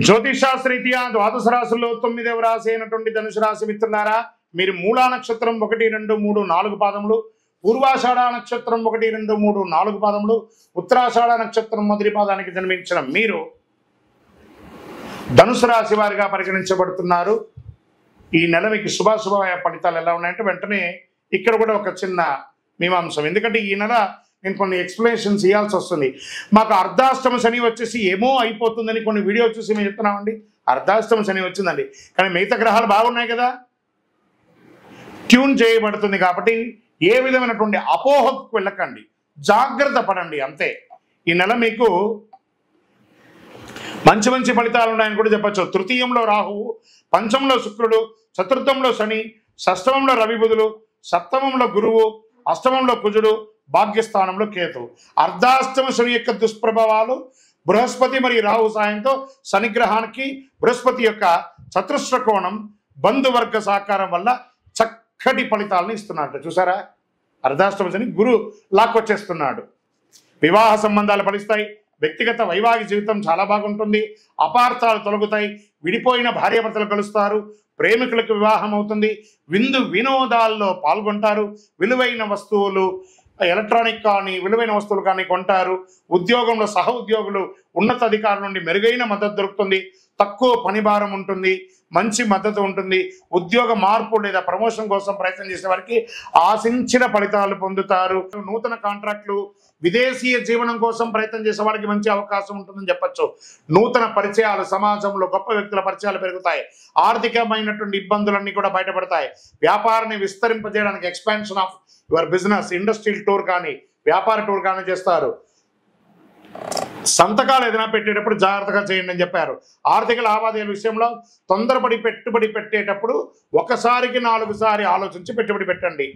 జ్యోతిషాస్త్రీత్యా ద్వాదశ రాశుల్లో 9వ రాశి అయినటువంటి ధనుసు రాశి మిత్రులారా, మీరు మూలా నక్షత్రం 1, 2, 3, 4 పాదములు, పూర్వాషాఢ నక్షత్రం 1, 2, 3, 4 పాదములు, ఉత్తరాషాఢ నక్షత్రం మొదటి పాదానికి జన్మించిన మీరు ధనుసు రాశి వారిగా పరిగణించబడుతున్నారు. ఈ నెల మీకు శుభాశుభ ఫలితాలు ఎలా ఉన్నాయంటే వెంటనే ఇక్కడ కూడా ఒక చిన్న మీమాంసం. ఎందుకంటే ఈ నెల నేను కొన్ని ఎక్స్ప్లెనేషన్స్ ఇవ్వాల్సి వస్తుంది. మాకు అర్ధాష్టమ శని వచ్చేసి ఏమో అయిపోతుందని కొన్ని వీడియో చూసి మేము చెప్తున్నామండి. అర్ధాష్టమ శని వచ్చిందండి, కానీ మిగతా గ్రహాలు బాగున్నాయి కదా, ట్యూన్ చేయబడుతుంది. కాబట్టి ఏ విధమైనటువంటి అపోహకు వెళ్ళకండి, జాగ్రత్త పడండి అంతే. ఈ నెల మీకు మంచి మంచి ఫలితాలు ఉన్నాయని కూడా చెప్పచ్చు. తృతీయంలో రాహువు, పంచమంలో శుక్రుడు, చతుర్థంలో శని, షష్టమంలో రవి బుధులు, సప్తమంలో గురువు, అష్టమంలో కుజుడు, భాగ్యస్థానంలో కేతు. అర్ధాష్టమ శని యొక్క దుష్ప్రభావాలు బృహస్పతి మరియు రాహు సాయంతో శనిగ్రహానికి బృహస్పతి యొక్క చతురస్ర కోణం బంధువర్గ సహకారం వల్ల చక్కటి ఫలితాలను ఇస్తున్నాడు. చూసారా, అర్ధాష్టమ శని గురు లాక్కొచ్చేస్తున్నాడు. వివాహ సంబంధాలు ఫలిస్తాయి, వ్యక్తిగత వైవాహిక జీవితం చాలా బాగుంటుంది, అపార్థాలు తొలగుతాయి, విడిపోయిన భార్యాభర్తలు కలుస్తారు, ప్రేమికులకు వివాహం అవుతుంది, విందు వినోదాల్లో పాల్గొంటారు, విలువైన వస్తువులు ఎలక్ట్రానిక్ కానీ విలువైన వస్తువులు కానీ కొంటారు, ఉద్యోగంలో సహ ఉద్యోగులు ఉన్నత అధికారుల నుండి మెరుగైన మద్దతు దొరుకుతుంది, తక్కువ పని భారం ఉంటుంది, మంచి మద్దతు ఉంటుంది, ఉద్యోగ మార్పు లేదా ప్రమోషన్ కోసం ప్రయత్నం చేసే వారికి ఆశించిన ఫలితాలు పొందుతారు, నూతన కాంట్రాక్టులు, విదేశీయ జీవనం కోసం ప్రయత్నం చేసే వారికి మంచి అవకాశం ఉంటుందని చెప్పచ్చు. నూతన పరిచయాలు, సమాజంలో గొప్ప వ్యక్తుల పరిచయాలు పెరుగుతాయి, ఆర్థికమైనటువంటి ఇబ్బందులన్నీ కూడా బయటపడతాయి, వ్యాపారాన్ని విస్తరింపజేయడానికి expansion of your business, industrial tour కానీ వ్యాపార టూర్ కానీ చేస్తారు. సంతకాలు ఏదైనా పెట్టేటప్పుడు జాగ్రత్తగా చేయండి అని చెప్పారు. ఆర్థిక లావాదేవీల విషయంలో తొందరపడి పెట్టుబడి పెట్టేటప్పుడు ఒకసారికి 4 సార్లు ఆలోచించి పెట్టుబడి పెట్టండి.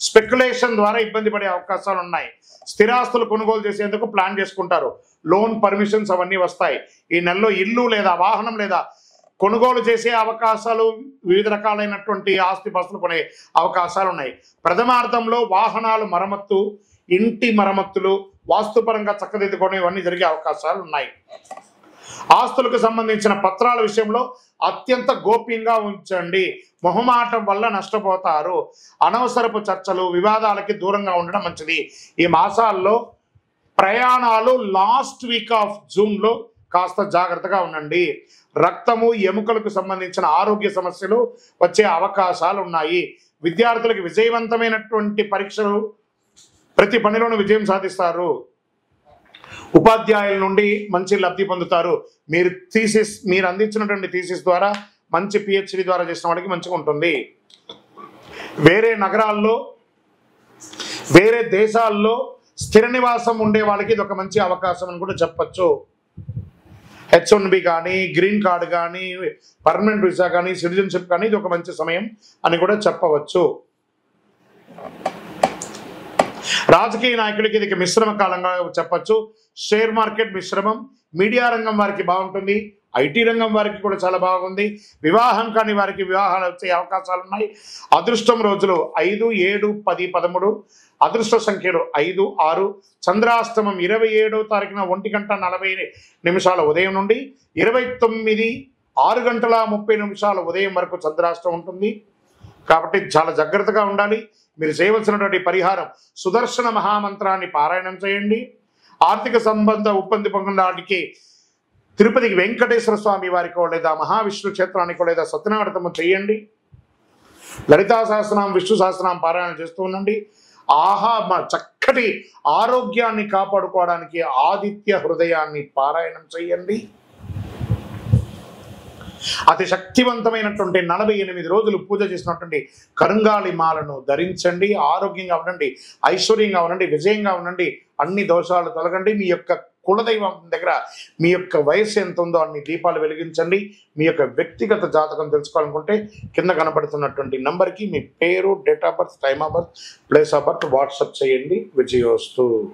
స్పెక్యులేషన్ ద్వారా ఇబ్బంది పడే అవకాశాలు ఉన్నాయి. స్థిరాస్తులు కొనుగోలు చేసేందుకు ప్లాన్ చేసుకుంటారు, లోన్ పర్మిషన్స్ అవన్నీ వస్తాయి. ఈ నెలలో ఇల్లు లేదా వాహనం లేదా కొనుగోలు చేసే అవకాశాలు, వివిధ రకాలైనటువంటి ఆస్తిపాస్తులు కొనే అవకాశాలు ఉన్నాయి. ప్రథమార్థంలో వాహనాలు మరమ్మత్తు, ఇంటి మరమ్మతులు, వాస్తుపరంగా చక్కదిద్దుకోవడం ఇవన్నీ జరిగే అవకాశాలు ఉన్నాయి. ఆస్తులకు సంబంధించిన పత్రాల విషయంలో అత్యంత గోప్యంగా ఉంచండి, మొహమాటం వల్ల నష్టపోతారు. అనవసరపు చర్చలు, వివాదాలకి దూరంగా ఉండడం మంచిది. ఈ మాసాల్లో ప్రయాణాలు లాస్ట్ వీక్ ఆఫ్ జూన్లో కాస్త జాగ్రత్తగా ఉండండి. రక్తము, ఎముకలకు సంబంధించిన ఆరోగ్య సమస్యలు వచ్చే అవకాశాలు ఉన్నాయి. విద్యార్థులకు విజయవంతమైనటువంటి పరీక్షలు, ప్రతి పనిలోనూ విజయం సాధిస్తారు. ఉపాధ్యాయుల నుండి మంచి లబ్ధి పొందుతారు. మీరు అందించినటువంటి థీసిస్ ద్వారా మంచి పిహెచ్డి ద్వారా చేసిన వాడికి మంచిగా ఉంటుంది. వేరే నగరాల్లో, వేరే దేశాల్లో స్థిర నివాసం ఉండే వాళ్ళకి ఇది ఒక మంచి అవకాశం అని కూడా చెప్పచ్చు. H1B కానీ, గ్రీన్ కార్డు కానీ, పర్మనెంట్ వీసా కానీ, సిటిజన్షిప్ కానీ ఇది ఒక మంచి సమయం అని కూడా చెప్పవచ్చు. రాజకీయ నాయకులకి ఇది మిశ్రమ కాలంగా చెప్పచ్చు. షేర్ మార్కెట్ మిశ్రమం, మీడియా రంగం వారికి బాగుంటుంది, ఐటీ రంగం వారికి కూడా చాలా బాగుంది. వివాహం కాని వారికి వివాహాలు వచ్చే అవకాశాలు ఉన్నాయి. అదృష్టం రోజులు 5, 7, 10, 13, అదృష్ట సంఖ్యలు 5, 6. చంద్రాష్టమం 27వ తారీఖున 1:40 ఉదయం నుండి 29, 6:30 ఉదయం వరకు చంద్రాష్టమం ఉంటుంది. కాబట్టి చాలా జాగ్రత్తగా ఉండాలి. మీరు చేయవలసినటువంటి పరిహారం సుదర్శన మహామంత్రాన్ని పారాయణం చేయండి. ఆర్థిక సంబంధ ఇబ్బంది పొందడానికి తిరుపతికి వెంకటేశ్వర స్వామి వారికో లేదా మహావిష్ణు క్షేత్రానికో లేదా సత్యనారాయణ చేయండి. లలితా సహస్రనామం, విష్ణు సహస్రనామం పారాయణం చేస్తూ ఉండండి. చక్కటి ఆరోగ్యాన్ని కాపాడుకోవడానికి ఆదిత్య హృదయాన్ని పారాయణం చేయండి. అతి శక్తివంతమైనటువంటి 48 రోజులు పూజ చేసినటువంటి కరుంగాళి మాలను ధరించండి. ఆరోగ్యంగా ఉండండి, ఐశ్వర్యంగా ఉండండి, విజయంగా ఉండండి, అన్ని దోషాలు తొలగండి. మీ యొక్క కులదైవం దగ్గర మీ యొక్క వయసు ఎంత ఉందో అన్ని దీపాలు వెలిగించండి. మీ యొక్క వ్యక్తిగత జాతకం తెలుసుకోవాలనుకుంటే కింద కనబడుతున్నటువంటి నంబర్కి మీ పేరు, date of birth, time of birth, place of birth WhatsApp చేయండి. విజయోస్తు.